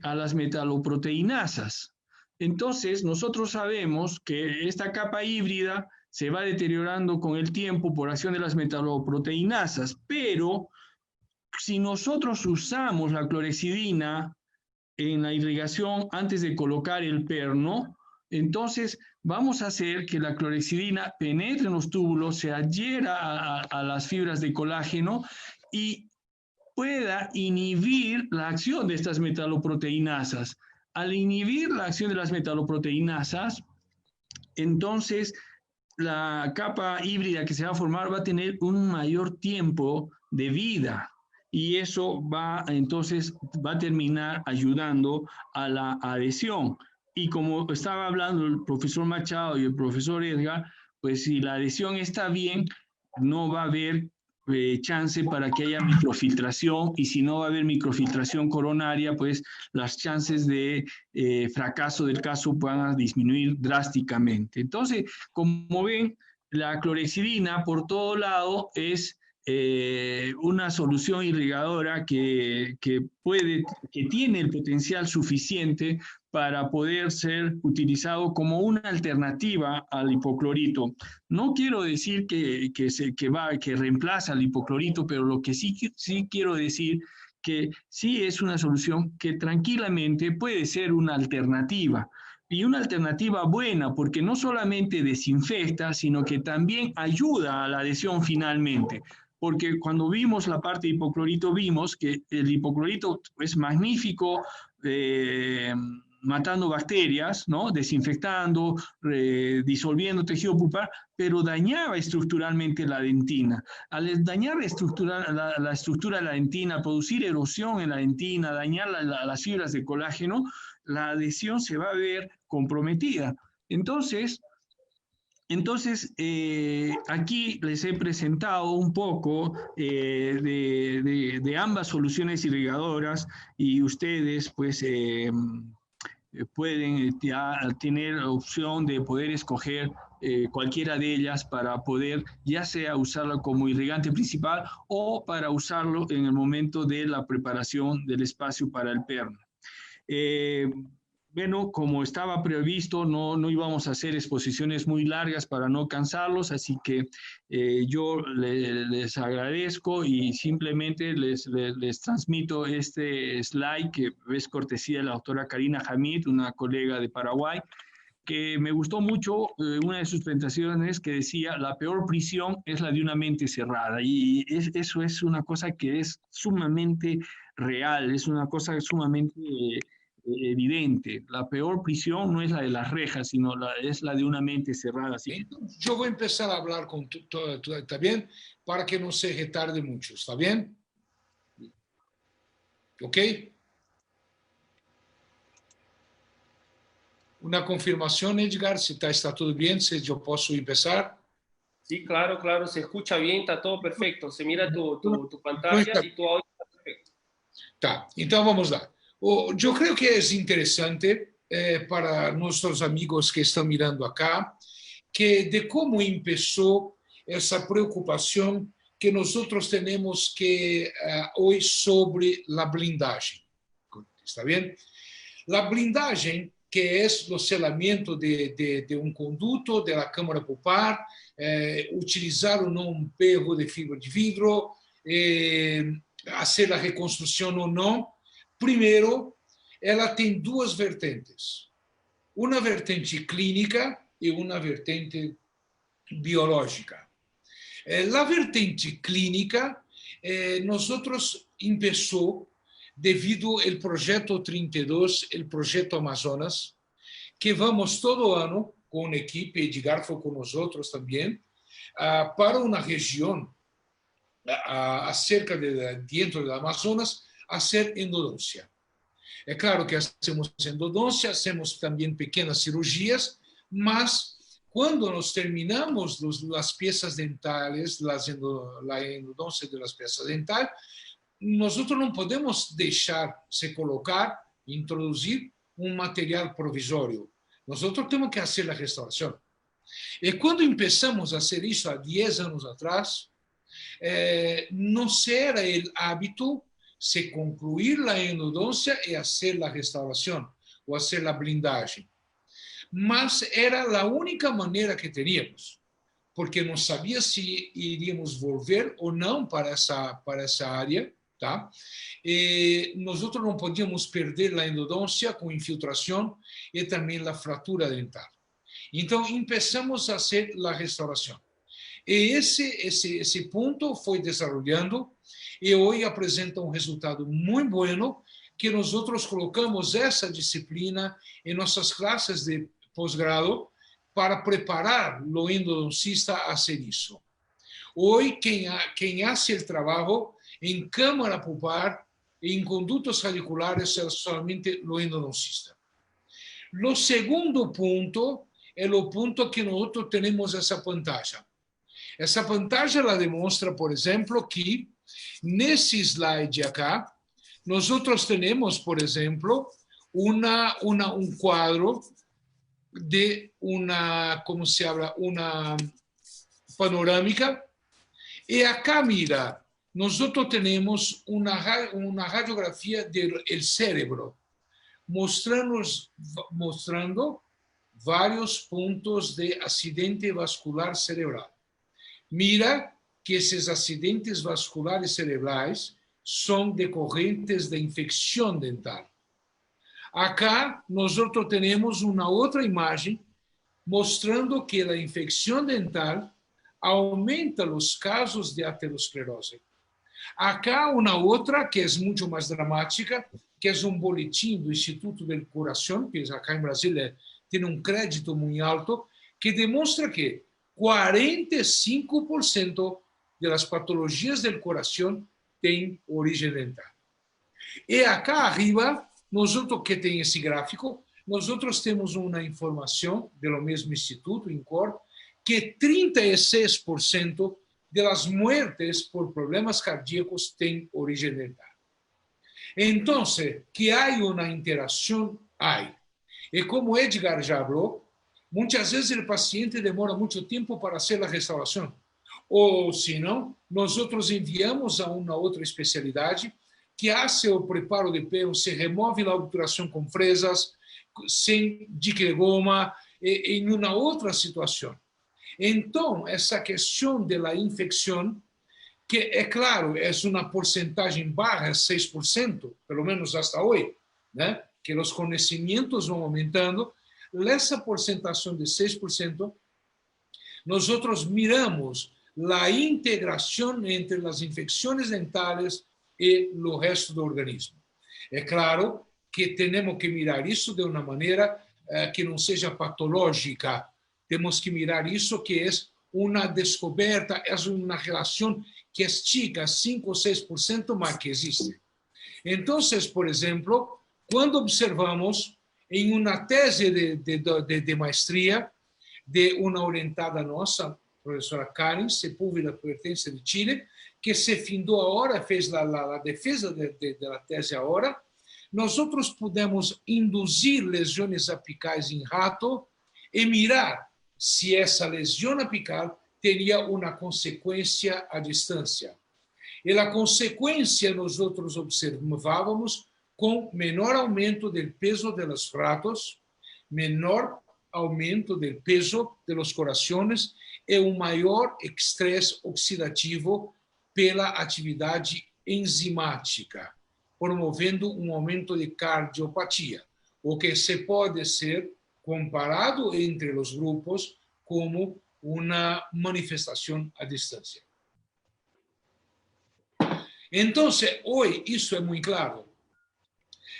a las metaloproteinasas. Entonces, nosotros sabemos que esta capa híbrida se va deteriorando con el tiempo por acción de las metaloproteinasas, pero si nosotros usamos la clorhexidina en la irrigación antes de colocar el perno, entonces vamos a hacer que la clorhexidina penetre en los túbulos, se adhiera a las fibras de colágeno y pueda inhibir la acción de estas metaloproteinasas. Al inhibir la acción de las metaloproteinasas, entonces la capa híbrida que se va a formar va a tener un mayor tiempo de vida, y eso entonces va a terminar ayudando a la adhesión. Y como estaba hablando el profesor Machado y el profesor Edgar, pues si la adhesión está bien, no va a haber chance para que haya microfiltración, y si no va a haber microfiltración coronaria, pues las chances de fracaso del caso van a disminuir drásticamente. Entonces, como ven, la clorhexidina por todo lado es una solución irrigadora que tiene el potencial suficiente para poder ser utilizado como una alternativa al hipoclorito. No quiero decir que reemplaza al hipoclorito, pero lo que sí quiero decir que sí es una solución que tranquilamente puede ser una alternativa. Y una alternativa buena, porque no solamente desinfecta, sino que también ayuda a la adhesión finalmente. Porque cuando vimos la parte de hipoclorito, vimos que el hipoclorito es magnífico matando bacterias, ¿no? Desinfectando, disolviendo tejido pulpar, pero dañaba estructuralmente la dentina. Al dañar la estructura de la dentina, producir erosión en la dentina, dañar las fibras de colágeno, la adhesión se va a ver comprometida. Entonces, aquí les he presentado un poco de ambas soluciones irrigadoras, y ustedes pues pueden tener la opción de poder escoger cualquiera de ellas para poder ya sea usarlo como irrigante principal o para usarlo en el momento de la preparación del espacio para el perno. Bueno, como estaba previsto, no íbamos a hacer exposiciones muy largas para no cansarlos, así que yo les agradezco y simplemente les transmito este slide que es cortesía de la doctora Karina Hamid, una colega de Paraguay, que me gustó mucho una de sus presentaciones que decía, la peor prisión es la de una mente cerrada. Y eso es una cosa que es sumamente real, es una cosa sumamente evidente. La peor prisión no es la de las rejas, sino es la de una mente cerrada. Así que... Yo voy a empezar a hablar con tú, ¿está bien? Para que no se retarde mucho, ¿está bien? ¿Ok? Una confirmación, Edgar, si está todo bien, si yo puedo empezar. Sí, claro, claro, se escucha bien, está todo perfecto. Se mira tu pantalla y tu audio está perfecto. Tá, então vamos lá. Eu creio que é interessante para nossos amigos que estão mirando acá, que de como começou essa preocupação que nós temos que hoje sobre a blindagem. ¿Está bem? A blindagem, que é o selamento de conduto de la câmara pulpar, utilizar ou não um perro de fibra de vidro, fazer a reconstrução ou não. Primeiro, ela tem duas vertentes. Uma vertente clínica e uma vertente biológica. A vertente clínica, nós começou devido ao projeto 32, o projeto Amazonas, que vamos todo ano com uma equipe, Edgar foi com nós também, para uma região acerca dentro do Amazonas, fazer endodôncia. É claro que hacemos endodôncia, hacemos também pequenas cirurgias, mas quando nós terminamos as peças dentais, a endodôncia das peças dentais, nós não podemos deixar se colocar, introduzir material provisório. Nós temos que fazer a restauração. E quando começamos a fazer isso há 10 anos atrás, não era o hábito se concluir a endodôncia e fazer a restauração, ou fazer a blindagem. Mas era a única maneira que teníamos, porque não sabia se iríamos volver ou não para essa área, tá? E nós não podíamos perder a endodôncia com infiltração e também a fratura dental. Então, começamos a fazer a restauração. E esse ponto foi desenvolvendo e hoje apresenta um resultado muito bom, que nós colocamos essa disciplina em nossas classes de pós-grado para preparar o endodoncista a fazer isso. Hoje, quem faz o trabalho em câmara pulpar e em condutos radiculares é somente o endodoncista. O segundo ponto é o ponto que nós temos essa pantalla. Essa pantalla ela demonstra, por exemplo, que nesse slide acá, nós temos, por exemplo, um quadro de como se habla, uma panorâmica, e acá, mira, nós temos uma radiografia do cérebro, mostrando vários pontos de acidente vascular cerebral. Mira que esses acidentes vasculares cerebrais são decorrentes de infecção dental. Acá, nós temos uma outra imagem mostrando que a infecção dental aumenta os casos de aterosclerose. Acá, uma outra que é muito mais dramática, que é um boletim do Instituto do Coração, que acá em Brasília tem um crédito muito alto, que demonstra que 45% das patologias do coração têm origem dental. E acá arriba, nós que tem esse gráfico, nós temos uma informação do mesmo instituto, INCOR, que 36% das mortes por problemas cardíacos têm origem dental. Então, que há uma interação, há. E como Edgar já falou, muchas veces el paciente demora mucho tiempo para hacer la restauración. O, si no, nosotros enviamos a una otra especialidad que hace o preparo de perro, se remove la obturación con fresas, sem dique de goma, em uma outra situação. Então, essa questão da infecção, que é claro, é uma porcentagem baixa, 6%, pelo menos até hoje, né? Que os conhecimentos vão aumentando, essa porcentação de 6%, nós miramos a integração entre as infecções dentárias e o resto do organismo. É claro que temos que mirar isso de uma maneira que não seja patológica. Temos que mirar isso que é uma descoberta, é uma relação que é chica, 5 ou 6%, mas que existe. Então, por exemplo, quando observamos em uma tese de maestria de uma orientada nossa, professora Karen Sepúlveda, pertence de Chile, que se findou agora, fez a defesa da tese agora, nós podemos induzir lesões apicais em rato e mirar se essa lesão apical teria uma consequência à distância. E a consequência nós observávamos com menor aumento do peso dos ratos, menor aumento do peso dos corações e maior estresse oxidativo pela atividade enzimática, promovendo aumento de cardiopatia, o que se pode ser comparado entre os grupos como uma manifestação à distância. Então, hoje, isso é muito claro.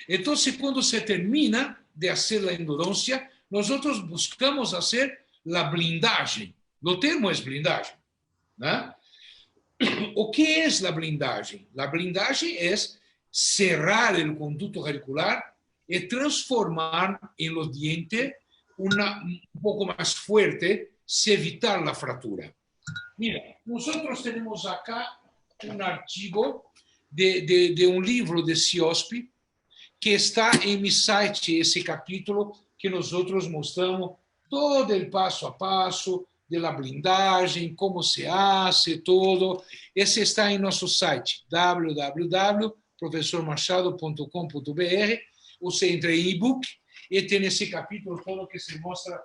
Então, quando se termina de fazer a endodôncia, nós buscamos fazer a blindagem. O termo é blindagem, né? O que é a blindagem? A blindagem é cerrar o conduto radicular e transformar em los dientes pouco mais forte, se evitar a fratura. Mira, nós temos acá artigo de livro de CIOSP que está em meu site, esse capítulo que nós mostramos todo o passo a passo de la blindagem, como se hace, todo. Esse está em nosso site, www.professormachado.com.br. Você entra em e-book e tem esse capítulo todo que se mostra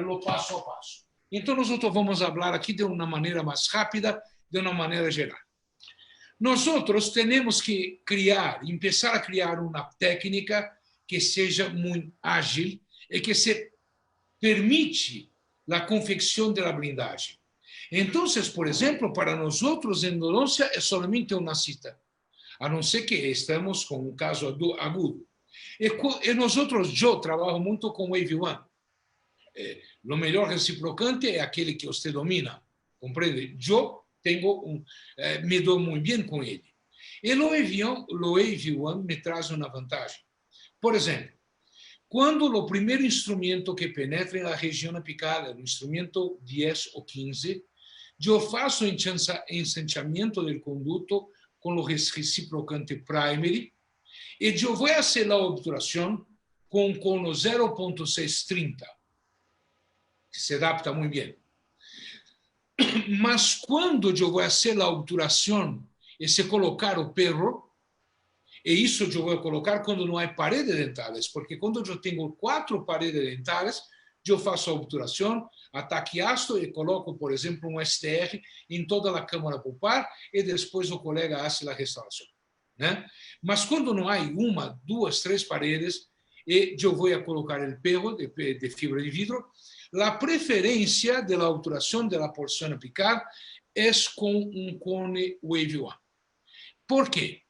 o passo a passo. Então, nós vamos falar aqui de uma maneira mais rápida, de uma maneira geral. Nós temos que começar a criar uma técnica que seja muito ágil e que se permite a confecção da blindagem. Então, por exemplo, para nós, endodôncia é somente uma cita, a não ser que estamos com um caso agudo. E nós, eu trabalho muito com Wave One. O melhor reciprocante é aquele que você domina, compreende? Eu me dou muito bem com ele. E o Wave One me traz uma vantagem. Por exemplo, quando o primeiro instrumento que penetra na região apical é o instrumento 10 ou 15, eu faço o ensanchamento do conduto com o reciprocante primary e eu vou fazer a obturação com o cono 0.630, que se adapta muito bem. Mas quando eu vou fazer a obturação e se colocar o perro, e isso eu vou colocar quando não há paredes dentárias, porque quando eu tenho 4 paredes dentárias, eu faço a obturação, ataque ácido e coloco, por exemplo, um STR em toda a câmara pulpar e depois o colega faz a restauração, né? Mas quando não há 1, 2, 3 paredes, e eu vou colocar o perro de fibra de vidro, a preferência da obturação da porção apical é com um cone Wave One. Por quê?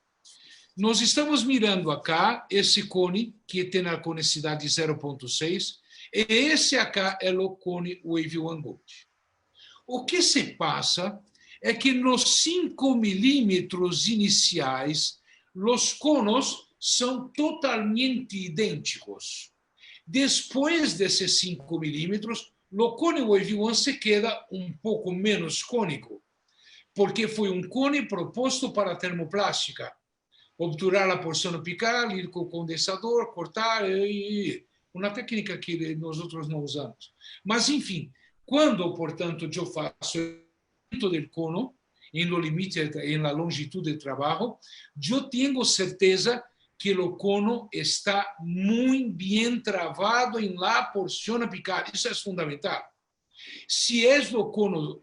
Nós estamos mirando acá esse cone que tem a conicidade 0.6 e esse acá é o cone Wave One Gold. O que se passa é que nos 5 milímetros iniciais, os conos são totalmente idênticos. Depois desses 5 milímetros, o cone Wave One se queda um pouco menos cônico, porque foi um cone proposto para a termoplástica. Obturar a porção apical, ir com o condensador, cortar, uma técnica que nós outros não usamos. Mas, enfim, quando, portanto, eu faço o do cono, em lo limite, em la longitud de trabalho, eu tenho certeza que o cono está muito bem travado em la porção apical. Isso é fundamental. Se é o cono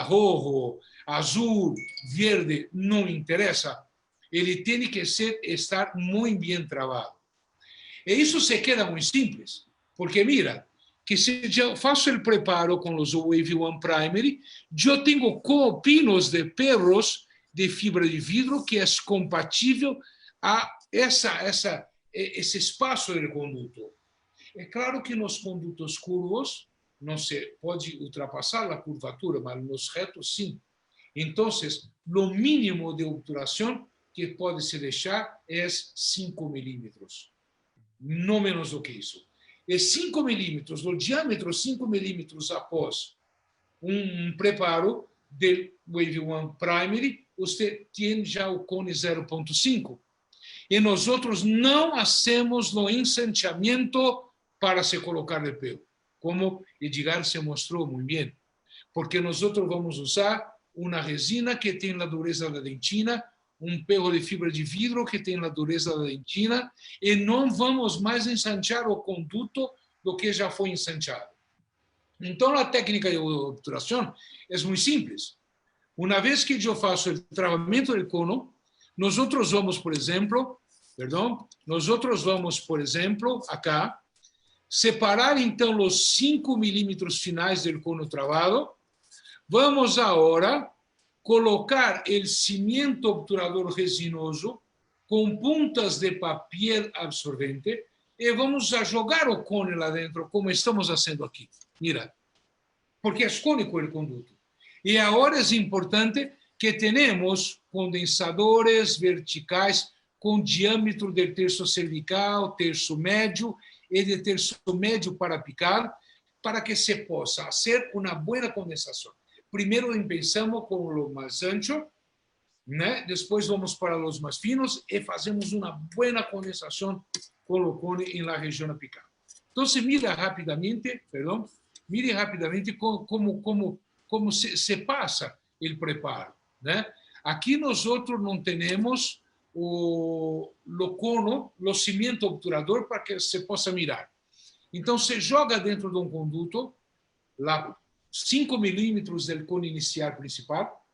rojo, azul, verde, não interessa. Ele tem que estar muito bem travado. E isso se queda muito simples, porque mira, que se eu faço o preparo com os Wave One Primary, eu tenho pinos de perros de fibra de vidro que é compatível a esse espaço do conduto. É claro que nos condutos curvos não se pode ultrapassar a curvatura, mas nos retos sim. Então, o mínimo de obturação que pode se deixar é 5 milímetros, não menos do que isso. E 5 milímetros, o diâmetro 5 milímetros após preparo do Wave One Primary, você tem já o cone 0.5. E nós outros não hacemos o ensancheamento para se colocar de pelo, como Edgar se mostrou muito bem, porque nós outros vamos usar uma resina que tem a dureza da dentina, perro de fibra de vidro que tem a dureza da dentina, e não vamos mais ensanchar o conduto do que já foi ensanchado. Então, a técnica de obturação é muito simples. Uma vez que eu faço o travamento do cono, nós outros vamos, por exemplo, acá, separar então os 5 milímetros finais do cono travado. Vamos agora colocar o cimento obturador resinoso com pontas de papel absorvente e vamos a jogar o cone lá dentro, como estamos fazendo aqui. Mira, porque é cônico o conduto. E agora é importante que tenhamos condensadores verticais com diâmetro de terço cervical, terço médio e de terço médio para apical, para que se possa fazer uma boa condensação. Primeiro empezamos com o mais ancho, né? Depois vamos para os mais finos e fazemos uma boa condensação com o cone na região apical. Então, mire rapidamente como se passa o preparo, né? Aqui nós outros não temos o cono, o cimento obturador para que se possa mirar. Então, se joga dentro de conduto, lá 5 milímetros do cone inicial principal,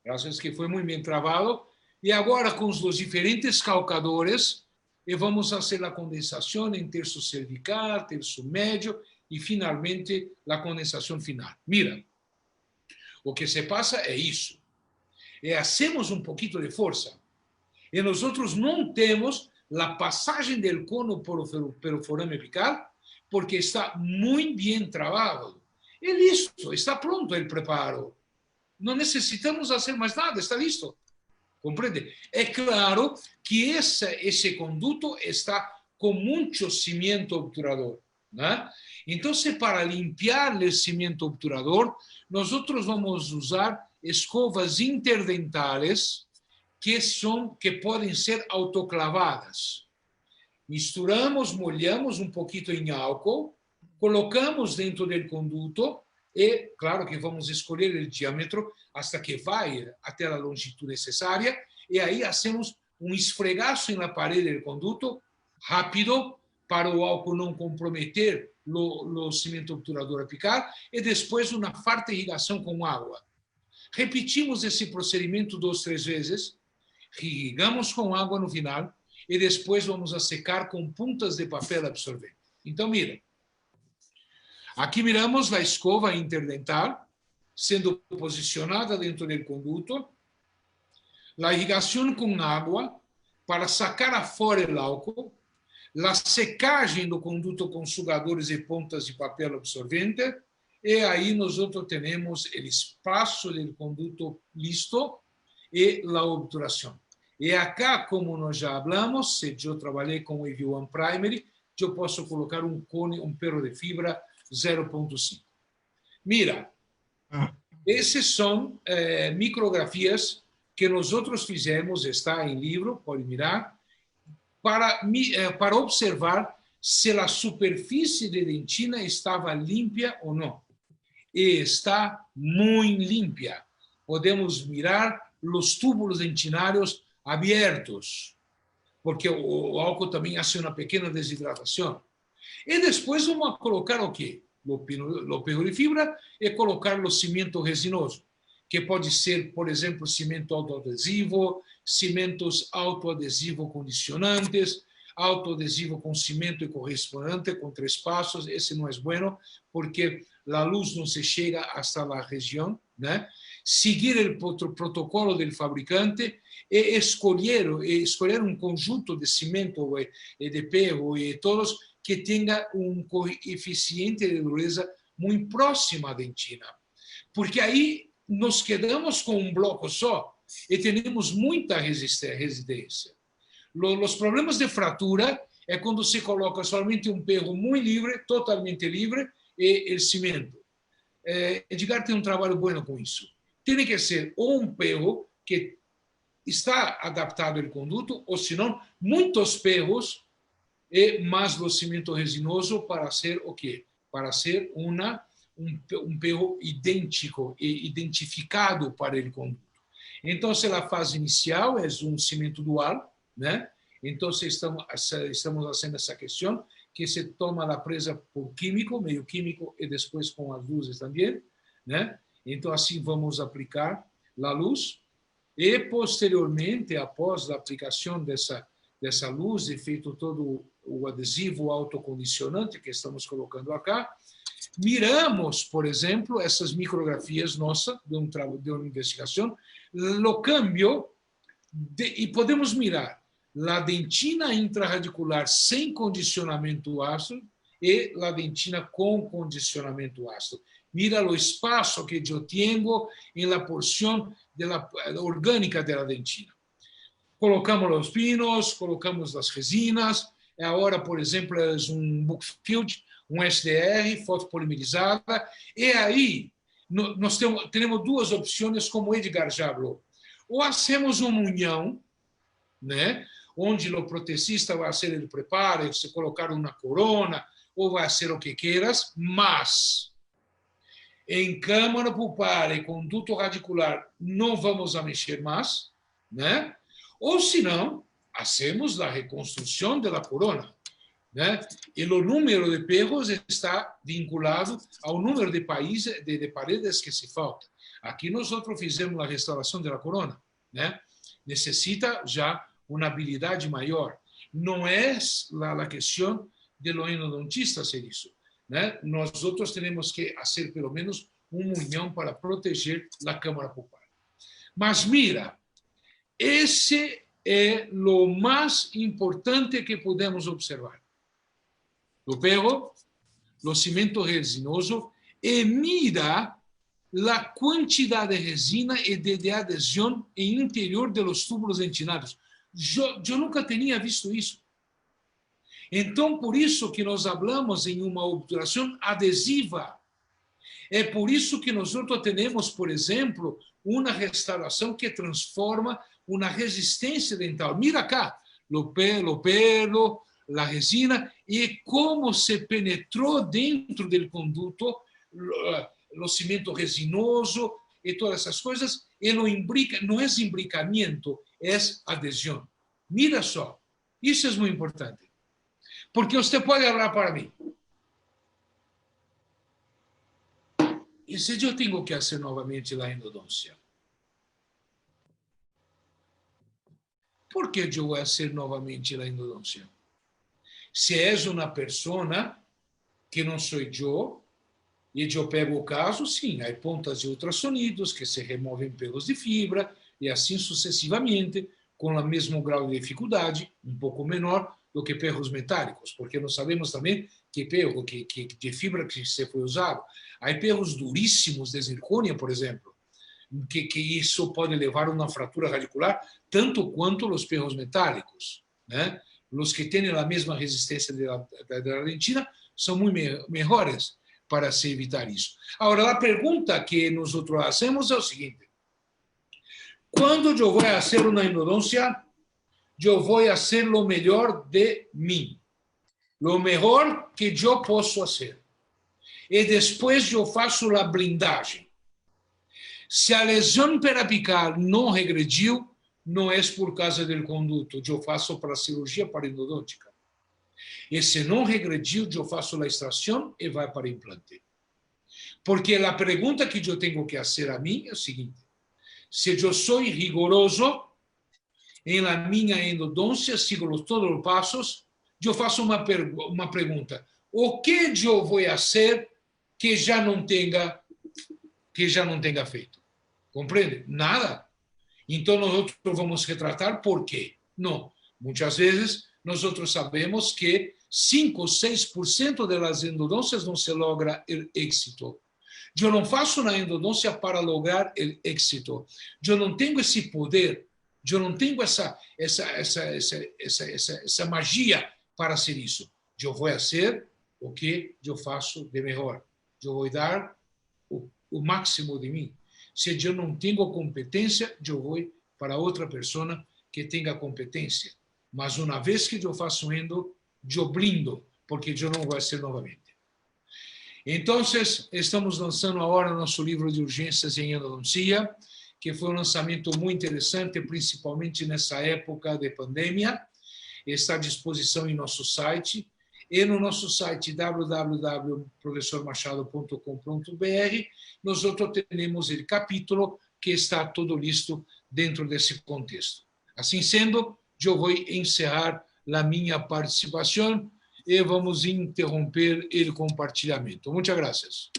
graças que foi muito bem travado, e agora com os diferentes calcadores, e vamos fazer a condensação em terço cervical, terço médio, e finalmente a condensação final. Mira, o que se passa é isso. E hacemos pouquinho de força. E nós outros não temos a passagem do cono pelo forame apical, porque está muito bem travado. E listo, está pronto o preparo. Não necessitamos fazer mais nada, está listo. Compreende? É claro que esse conduto está com muito cimento obturador, né? Então, para limpar o cimento obturador, nós vamos usar escovas interdentárias que podem ser autoclavadas. Misturamos, molhamos pouquinho em álcool, colocamos dentro do conduto e, claro que vamos escolher o diâmetro hasta que vai até a longitude necessária, e aí hacemos esfregaço na parede do conduto, rápido, para o álcool não comprometer o cimento obturador apical, e depois uma farta irrigação com água. Repetimos esse procedimento 2, 3 vezes, irrigamos com água no final, e depois vamos a secar com pontas de papel absorvente. Então, mira, aqui miramos a escova interdental, sendo posicionada dentro do conduto, a irrigação com água para sacar afora o álcool, a secagem do conduto com sugadores e pontas de papel absorvente, e aí nós temos o espaço do conduto listo e a obturação. E acá, como nós já falamos, se eu trabalhei com o Wave One Primary, eu posso colocar cone, perro de fibra 0.5. Mira, esses são micrografias que nós fizemos, está em livro, pode mirar, para observar se a superfície de dentina estava limpa ou não. E está muito limpa. Podemos mirar os túbulos dentinários abertos, porque o álcool também faz uma pequena desidratação. E depois vamos colocar o quê? O pego de fibra e colocar o cimento resinoso, que pode ser, por exemplo, cimento autoadesivo, cimentos autoadesivo condicionantes, autoadesivo com cimento e correspondente, com 3 passos. Esse não é bueno, porque a luz não se chega hasta a região, né? Seguir o protocolo do fabricante e escolher um conjunto de cimento e de pego e todos que tenha um coeficiente de dureza muito próximo à dentina. Porque aí nos quedamos com um bloco só e temos muita resistência. Os problemas de fratura é quando se coloca somente um pego muito livre, totalmente livre, e o cimento. Edgar tem um trabalho bom com isso. Tem que ser ou um pego que está adaptado ao conduto, ou senão muitos pegos e mais o cimento resinoso para ser o quê? Para ser um pego idêntico e identificado para o conduto. Então, a fase inicial é um cimento dual, né? Então, estamos fazendo essa questão que se toma a presa por químico, meio químico e depois com as luzes também, né? Então, assim vamos aplicar a luz e posteriormente, após a aplicação dessa luz e feito todo o adesivo autocondicionante que estamos colocando acá, miramos, por exemplo, essas micrografias nossas de uma investigação, o câmbio, e podemos mirar a dentina intraradicular sem condicionamento ácido e a dentina com condicionamento ácido. Mira o espaço que eu tenho em la porção orgânica da dentina. Colocamos os pinos, colocamos as resinas. Agora, por exemplo, é um Bookfield, um SDR, fotopolimerizada. E aí, nós temos 2 opções, como Edgar já falou. Ou hacemos uma união, né, onde o protecista vai fazer o preparo, se colocar uma corona, ou vai fazer o que queiras, mas em câmara pulpar e conduto radicular não vamos a mexer mais, né? Ou se não, hacemos a reconstrução da corona, né? E o número de pegos está vinculado ao número de paredes que se falta. Aqui nós fizemos a restauração da corona, né? Necessita já uma habilidade maior. Não é a questão do endodontista ser isso, né? Nós outros temos que fazer pelo menos uma união para proteger a câmara pulpar. Mas mira, esse é o mais importante que podemos observar. O pego, o cimento resinoso, e mira a quantidade de resina e de adesão no interior dos túbulos dentinários. Eu nunca tinha visto isso. Então, por isso que nós falamos em uma obturação adesiva. É por isso que nós temos, por exemplo, uma restauração que transforma uma resistência dental. Mira cá, o pelo, a resina, e como se penetrou dentro do conduto, o cimento resinoso e todas essas coisas, e não é imbricamento, é adesão. Mira só, isso é muito importante. Porque você pode falar para mim, e se eu tenho que fazer novamente a endodôncia? Por que eu vou fazer novamente a endodôncia? Se és uma pessoa que não sou eu, e eu pego o caso, sim, há pontas de ultrassonidos que se removem pelos de fibra, e assim sucessivamente, com o mesmo grau de dificuldade, um pouco menor do que perros metálicos, porque nós sabemos também que perro de fibra que se foi usado, há perros duríssimos de zircônia, por exemplo, que isso pode levar a uma fratura radicular, tanto quanto os perros metálicos, né? Os que têm a mesma resistência da dentina são muito melhores para se evitar isso. Agora, a pergunta que nós fazemos é o seguinte: quando eu vou fazer uma endodôncia, eu vou fazer o melhor de mim. O melhor que eu posso fazer. E depois eu faço a blindagem. Se a lesão periapical não regrediu, não é por causa do conduto. Eu faço para a cirurgia parodôntica. E se não regrediu, eu faço a extração e vai para o implante. Porque a pergunta que eu tenho que fazer a mim é o seguinte: se eu sou rigoroso em la minha endodôncia, sigo todos os passos, eu faço uma pergunta: o que eu vou fazer que já não tenha feito? Compreende? Nada. Então, nós vamos retratar por quê? Não. Muitas vezes, nós sabemos que 5 ou 6% das endodôncias não se logra o êxito. Eu não faço uma endodôncia para lograr o êxito. Eu não tenho esse poder. Eu não tenho essa magia para ser isso. Eu vou fazer o que eu faço de melhor. Eu vou dar o máximo de mim. Se eu não tenho competência, eu vou para outra pessoa que tenha competência. Mas uma vez que eu faço endo, eu blindo, porque eu não vou fazer novamente. Então, estamos lançando agora nosso livro de urgências em endodontia, que foi um lançamento muito interessante, principalmente nessa época de pandemia. Está à disposição em nosso site. E no nosso site www.professormachado.com.br nós temos o capítulo que está todo listo dentro desse contexto. Assim sendo, eu vou encerrar a minha participação e vamos interromper o compartilhamento. Muitas graças.